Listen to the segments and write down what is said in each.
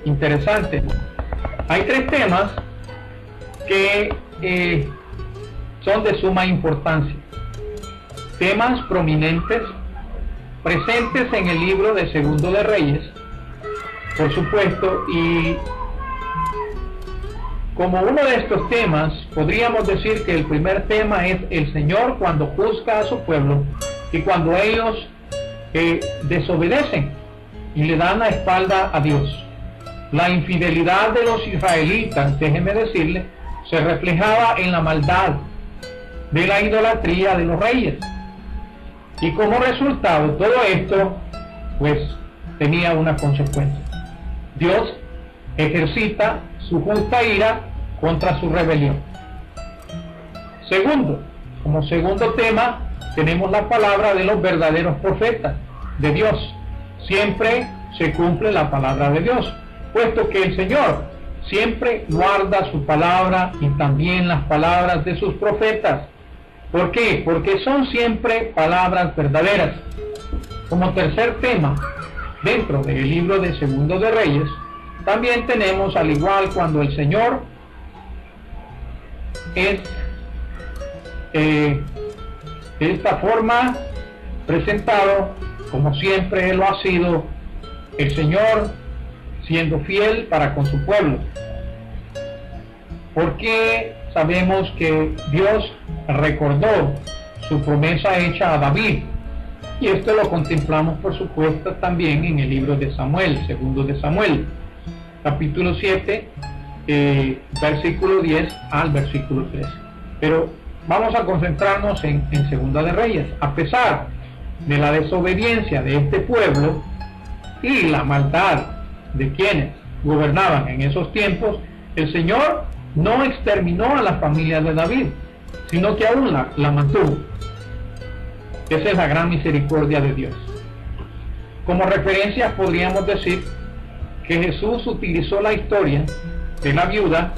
interesante. Hay tres temas que son de suma importancia, temas prominentes presentes en el libro de Segundo de Reyes, por supuesto, y como uno de estos temas podríamos decir que el primer tema es el Señor cuando juzga a su pueblo y cuando ellos desobedecen y le dan la espalda a Dios. La infidelidad de los israelitas, déjeme decirle, se reflejaba en la maldad de la idolatría de los reyes. Y como resultado, todo esto, pues, tenía una consecuencia. Dios ejercita su justa ira contra su rebelión. Segundo, como segundo tema, tenemos la palabra de los verdaderos profetas de Dios. Siempre se cumple la palabra de Dios, puesto que el Señor siempre guarda su palabra y también las palabras de sus profetas. ¿Por qué? Porque son siempre palabras verdaderas. Como tercer tema, dentro del libro de Segundo de Reyes, también tenemos, al igual cuando el Señor es de esta forma presentado, como siempre lo ha sido, el Señor siendo fiel para con su pueblo. Porque sabemos que Dios recordó su promesa hecha a David, y esto lo contemplamos por supuesto también en el libro de Samuel, Segundo de Samuel, capítulo 7, versículo 10 al versículo 13. Pero vamos a concentrarnos en Segunda de Reyes. A pesar de la desobediencia de este pueblo y la maldad de quienes gobernaban en esos tiempos, el Señor no exterminó a la familia de David, sino que aún la mantuvo. Esa es la gran misericordia de Dios. Como referencia podríamos decir que Jesús utilizó la historia de la viuda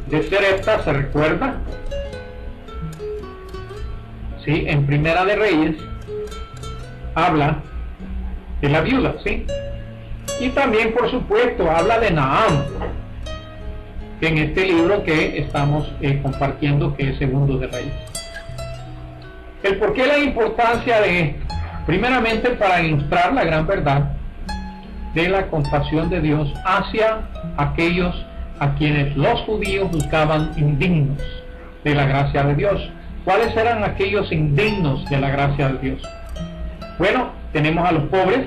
de Sarepta, ¿se recuerda? Sí, en Primera de Reyes habla de la viuda, ¿sí? Y también, por supuesto, habla de Naam, en este libro que estamos compartiendo, que es Segundo de Reyes. El por qué la importancia de esto, primeramente para ilustrar la gran verdad de la compasión de Dios hacia aquellos a quienes los judíos buscaban indignos de la gracia de Dios. ¿Cuáles eran aquellos indignos de la gracia de Dios? Bueno, tenemos a los pobres,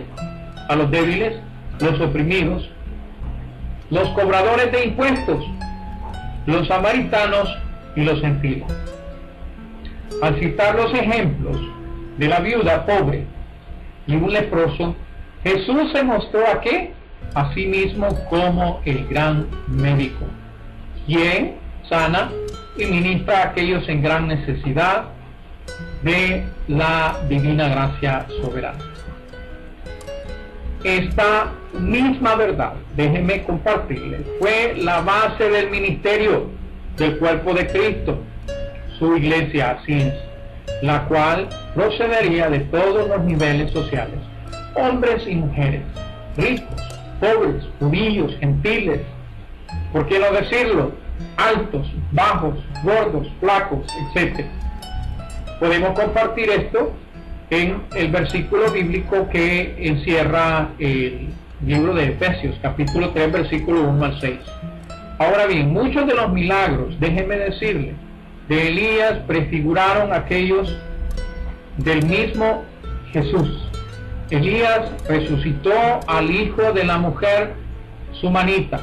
a los débiles, los oprimidos, los cobradores de impuestos, los samaritanos y los gentiles. Al citar los ejemplos de la viuda pobre y un leproso, Jesús se mostró a qué? A sí mismo como el gran médico, quien sana y ministra a aquellos en gran necesidad de la divina gracia soberana. Esta misma verdad, déjenme compartirles, fue la base del ministerio del cuerpo de Cristo, su iglesia, así es, la cual procedería de todos los niveles sociales, hombres y mujeres, ricos, pobres, judíos, gentiles, ¿por qué no decirlo? Altos, bajos, gordos, flacos, etc. Podemos compartir esto en el versículo bíblico que encierra el libro de Efesios, capítulo 3, versículo 1 al 6. Ahora bien, muchos de los milagros, déjenme decirle, de Elías prefiguraron aquellos del mismo Jesús. Elías resucitó al hijo de la mujer sumanita,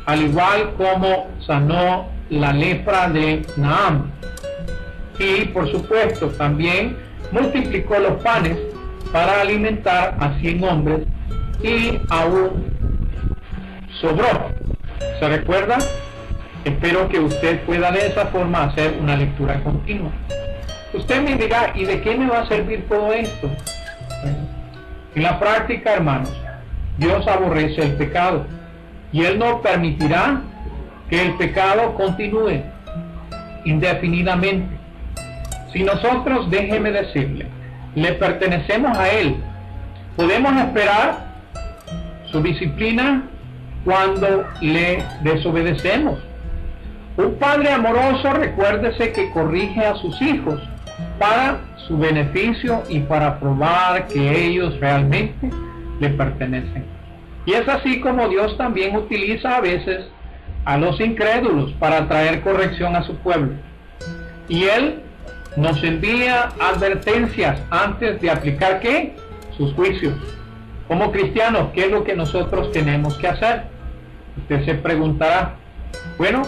al igual como sanó la lepra de Naam. Y por supuesto también multiplicó los panes para alimentar a 100 hombres y aún sobró. ¿Se recuerda? Espero que usted pueda de esa forma hacer una lectura continua. Usted me dirá, ¿y de qué me va a servir todo esto? Bueno, en la práctica, hermanos, Dios aborrece el pecado y Él no permitirá que el pecado continúe indefinidamente. Si nosotros, déjeme decirle, le pertenecemos a Él, podemos esperar su disciplina cuando le desobedecemos. Un padre amoroso, recuérdese que corrige a sus hijos para su beneficio y para probar que ellos realmente le pertenecen. Y es así como Dios también utiliza a veces a los incrédulos para traer corrección a su pueblo. Y Él nos envía advertencias antes de aplicar ¿qué? Sus juicios. Como cristianos, ¿qué es lo que nosotros tenemos que hacer? Usted se preguntará, bueno,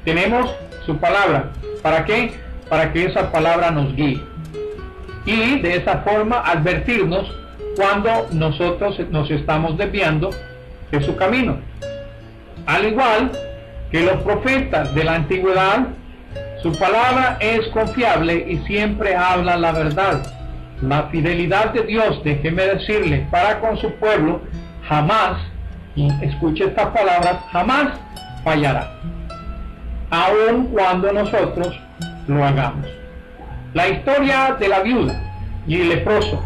tenemos su palabra. ¿Para qué? Para que esa palabra nos guíe. Y de esa forma advertirnos cuando nosotros nos estamos desviando de su camino. Al igual que los profetas de la antigüedad, su palabra es confiable y siempre habla la verdad. La fidelidad de Dios, déjeme decirle, para con su pueblo jamás, y escuche estas palabras, jamás fallará, aun cuando nosotros lo hagamos. La historia de la viuda y el leproso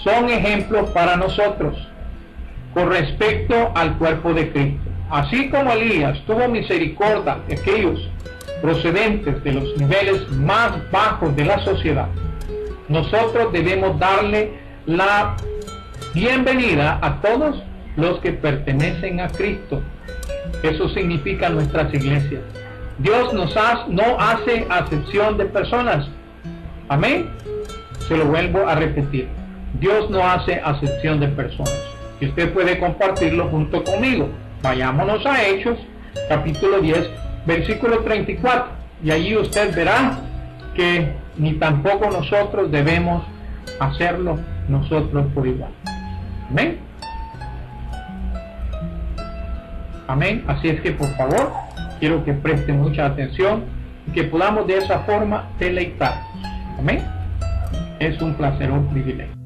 son ejemplos para nosotros con respecto al cuerpo de Cristo. Así como Elías tuvo misericordia de aquellos procedentes de los niveles más bajos de la sociedad, nosotros debemos darle la bienvenida a todos los que pertenecen a Cristo. Eso significa nuestras iglesias. Dios no hace acepción de personas. Amén. Se lo vuelvo a repetir. Dios no hace acepción de personas. Y usted puede compartirlo junto conmigo. Vayámonos a Hechos, capítulo 10, versículo 34. Y allí usted verá que ni tampoco nosotros debemos hacerlo nosotros por igual. Amén. Amén. Así es que por favor, quiero que presten mucha atención y que podamos de esa forma deleitarnos. Amén. Es un placer, un privilegio.